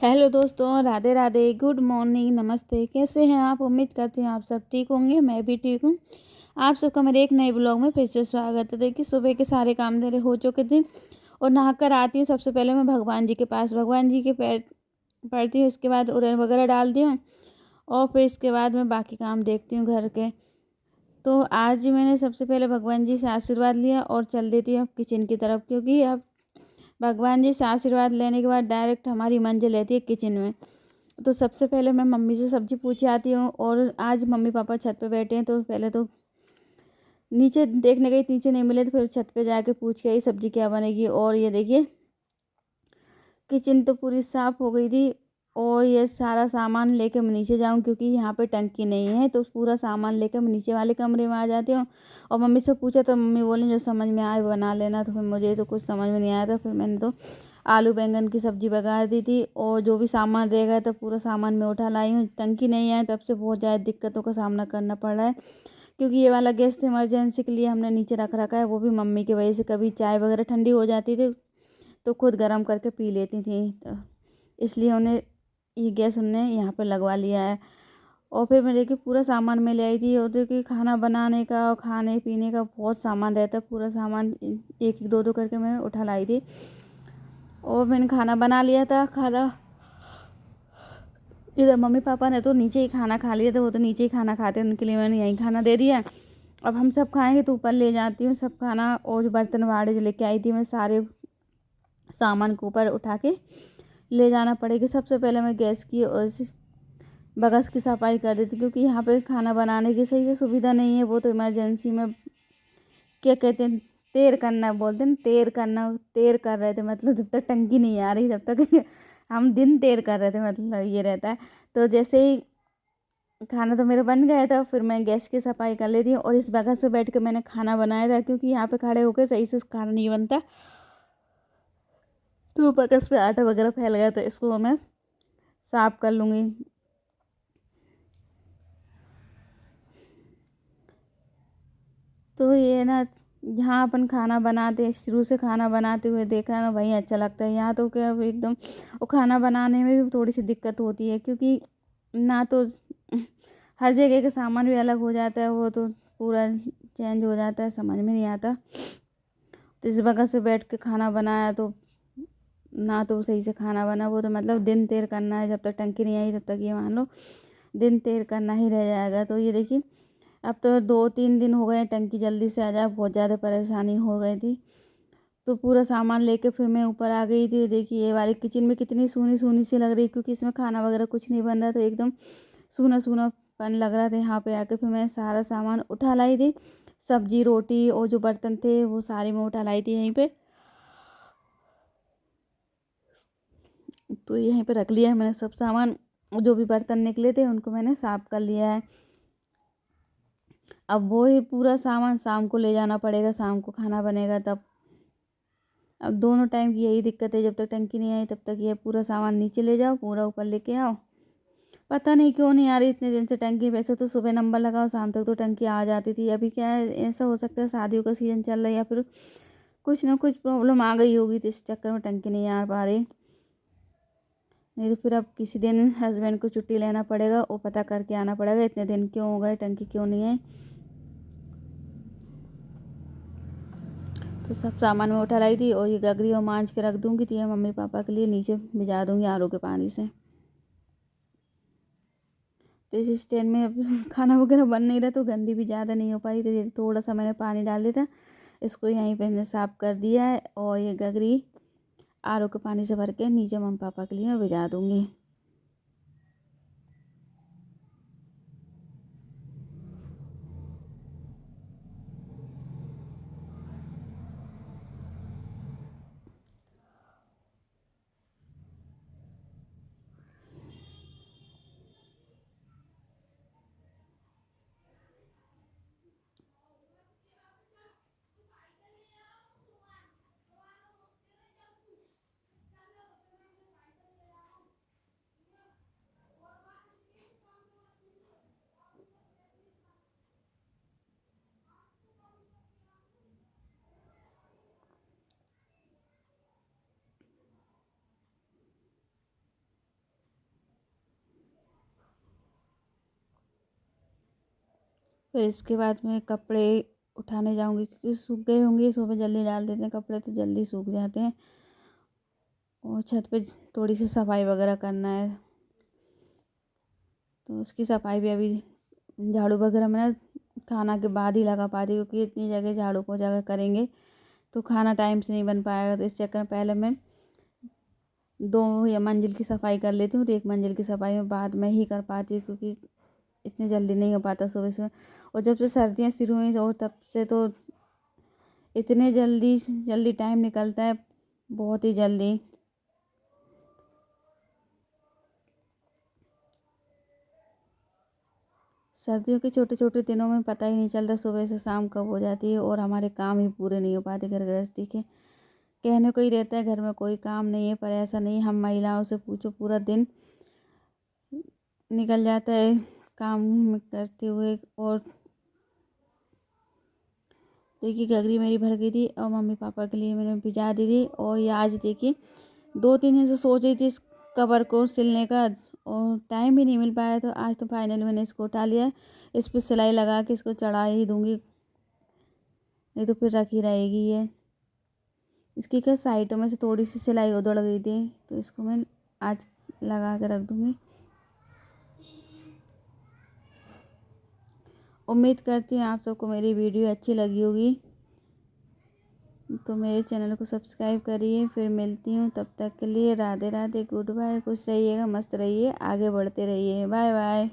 Hello दोस्तों, Radhe Radhe, good morning, नमस्ते। कैसे हैं आप? उम्मीद करती हूँ आप सब ठीक होंगे। मैं भी ठीक हूँ। आप सबका मेरे एक नए ब्लॉग में फिर से स्वागत है। देखिए, सुबह के सारे काम मेरे हो चुके थे और नहाकर आती हूँ। सबसे पहले मैं भगवान जी के पास भगवान जी के पैर पड़ती हूँ। इसके बाद उड़न वगैरह डालती हूँ और फिर इसके बाद मैं बाकी काम देखती हूँ घर के। तो आज मैंने सबसे पहले भगवान जी से आशीर्वाद लिया और चल देती हूँ अब किचन की तरफ, क्योंकि अब भगवान जी से आशीर्वाद लेने के बाद डायरेक्ट हमारी मंजिल रहती है किचन में। तो सबसे पहले मैं मम्मी से सब्ज़ी पूछ आती हूँ और आज मम्मी पापा छत पे बैठे हैं, तो पहले तो नीचे देखने गई, नीचे नहीं मिले तो फिर छत पे जाके पूछ के आई सब्ज़ी क्या बनेगी। और ये देखिए, किचन तो पूरी साफ़ हो गई थी और ये सारा सामान लेके मैं नीचे जाऊँ, क्योंकि यहाँ पे टंकी नहीं है। तो पूरा सामान लेकर मैं नीचे वाले कमरे में आ जाती हूँ और मम्मी से पूछा तो मम्मी बोली जो समझ में आए बना लेना। तो फिर मुझे तो कुछ समझ में नहीं आया था। फिर मैंने तो आलू बैंगन की सब्ज़ी बघार दी थी और जो भी सामान रह गया था पूरा सामान मैं उठा लाई हूँ। टंकी नहीं है तब से बहुत ज़्यादा दिक्कतों का सामना करना पड़ रहा है, क्योंकि ये वाला गैस तो इमरजेंसी के लिए हमने नीचे रख रखा है। वो भी मम्मी की वजह से, कभी चाय वगैरह ठंडी हो जाती थी तो खुद गर्म करके पी लेती थी, तो इसलिए उन्हें ये गैस उनने यहाँ पे लगवा लिया है। और फिर मैं देखिए पूरा सामान मैं ले आई थी। और देखिए खाना बनाने का और खाने पीने का बहुत सामान रहता है। पूरा सामान एक एक दो दो करके मैं उठा लाई थी और मैंने खाना बना लिया था। खाना इधर मम्मी पापा ने तो नीचे ही खाना खा लिया था, वो तो नीचे ही खाना खाते हैं, उनके लिए मैंने यहीं खाना दे दिया। अब हम सब खाएंगे तो ऊपर ले जाती हूँ सब खाना। और जो बर्तन वाड़े जो लेके आई थी मैं सारे सामान को ऊपर उठा के ले जाना पड़ेगा। सबसे पहले मैं गैस की और बगस की सफाई कर देती, क्योंकि यहाँ पे खाना बनाने की सही से सुविधा नहीं है। वो तो इमरजेंसी में क्या कहते हैं, तेर करना बोलते हैं, तेर करना, तेर कर रहे थे, मतलब जब तक टंकी नहीं आ रही तब तक हम दिन तेर कर रहे थे, मतलब ये रहता है। तो जैसे ही खाना तो मेरा बन गया था, फिर मैं गैस की सफाई कर लेती हूँ और इस बगस से बैठ के मैंने खाना बनाया था, क्योंकि यहाँ पे खड़े होकर सही से खाना नहीं बनता। तो बगस पे आटा वगैरह फैल गया, तो इसको मैं साफ कर लूँगी। तो ये ना, यहाँ अपन खाना बनाते शुरू से खाना बनाते हुए देखा ना, वहीं अच्छा लगता है। यहाँ तो क्या एकदम वो खाना बनाने में भी थोड़ी सी दिक्कत होती है, क्योंकि ना तो हर जगह का सामान भी अलग हो जाता है, वो तो पूरा चेंज हो जाता है, समझ में नहीं आता। तो इस वजह से बैठ के खाना बनाया तो ना तो सही से खाना बना, वो तो मतलब दिन देर करना है। जब तक टंकी नहीं आई तब तक ये मान लो दिन देर करना ही रह जाएगा। तो ये देखिए, अब तो 2-3 दिन हो गए टंकी जल्दी से आ जाए, बहुत ज़्यादा परेशानी हो गई थी। तो पूरा सामान लेके फिर मैं ऊपर आ गई थी। देखिए ये वाली किचन में कितनी सूनी सूनी सी लग रही, क्योंकि इसमें खाना वगैरह कुछ नहीं बन रहा, तो एकदम सूना सूनापन लग रहा था। यहाँ पे आके फिर मैं सारा सामान उठा लाई थी, सब्जी रोटी और जो बर्तन थे वो सारे मैं उठा लाई थी यहीं पे। तो यहीं पे रख लिया है मैंने सब सामान। जो भी बर्तन निकले थे उनको मैंने साफ कर लिया है। अब वो ही पूरा सामान शाम को ले जाना पड़ेगा, शाम को खाना बनेगा तब। अब दोनों टाइम की यही दिक्कत है, जब तक टंकी नहीं आई तब तक ये पूरा सामान नीचे ले जाओ, पूरा ऊपर लेके आओ। पता नहीं क्यों नहीं आ रही इतने दिन से टंकी। वैसे तो सुबह नंबर लगाओ शाम तक तो टंकी आ जाती थी। अभी क्या है, ऐसा हो सकता है शादियों का सीज़न चल रहा है या फिर कुछ ना कुछ प्रॉब्लम आ गई होगी, तो इस चक्कर में टंकी नहीं आ पा रही। नहीं तो फिर अब किसी दिन हस्बैंड को छुट्टी लेना पड़ेगा और पता करके आना पड़ेगा इतने दिन क्यों हो गए, टंकी क्यों नहीं आई। तो सब सामान में उठा लाई थी और ये गगरी और मांझ के रख दूँगी, तो ये मम्मी पापा के लिए नीचे भिजा दूँगी आरओ के पानी से। तो इस स्टैंड में अब खाना वगैरह बन नहीं रहा, तो गंदी भी ज़्यादा नहीं हो पाई, तो ये थोड़ा सा मैंने पानी डाल दिया था। इसको यहीं पे मैंने साफ़ कर दिया है और ये गगरी आरओ के पानी से भर के नीचे मम्मी पापा के लिए मैं भिजा दूँगी। फिर इसके बाद मैं कपड़े उठाने जाऊंगी क्योंकि सूख गए होंगे। सुबह जल्दी डाल देते हैं कपड़े तो जल्दी सूख जाते हैं। और छत पे थोड़ी सी सफाई वगैरह करना है, तो उसकी सफाई भी अभी झाड़ू वगैरह मैं खाना के बाद ही लगा पाती, क्योंकि इतनी जगह झाड़ू पोछा करेंगे तो खाना टाइम से नहीं बन पाएगा। तो इस चक्कर में पहले मैं 2 या मंजिल की सफाई कर लेती हूँ, तो 1 मंजिल की सफाई में बाद में ही कर पाती हूँ, क्योंकि इतनी जल्दी नहीं हो पाता सुबह सुबह। और जब से सर्दियाँ शुरू हुई और तब से तो इतने जल्दी जल्दी टाइम निकलता है, बहुत ही जल्दी। सर्दियों के छोटे छोटे दिनों में पता ही नहीं चलता सुबह से शाम कब हो जाती है, और हमारे काम ही पूरे नहीं हो पाते घर गृहस्थी के। कहने को ही रहता है घर में कोई काम नहीं है, पर ऐसा नहीं। हम महिलाओं से पूछो, पूरा दिन निकल जाता है काम करते हुए। और देखिए गगरी मेरी भर गई थी और मम्मी पापा के लिए मैंने भिजा दी थी। और ये आज देखिए 2-3 दिन से सोच रही थी इस कवर को सिलने का, और टाइम भी नहीं मिल पाया, तो आज तो फाइनली मैंने इसको उठा लिया। इस पर सिलाई लगा के इसको चढ़ा ही दूंगी, नहीं तो फिर रखी रहेगी ये। इसकी क्या साइडों में से थोड़ी सी सिलाई उधड़ गई थी, तो इसको मैं आज लगा के रख दूंगी। उम्मीद करती हूँ आप सबको मेरी वीडियो अच्छी लगी होगी, तो मेरे चैनल को सब्सक्राइब करिए। फिर मिलती हूँ, तब तक के लिए राधे राधे, गुड बाय। खुश रहिएगा, मस्त रहिए, आगे बढ़ते रहिए, बाय बाय।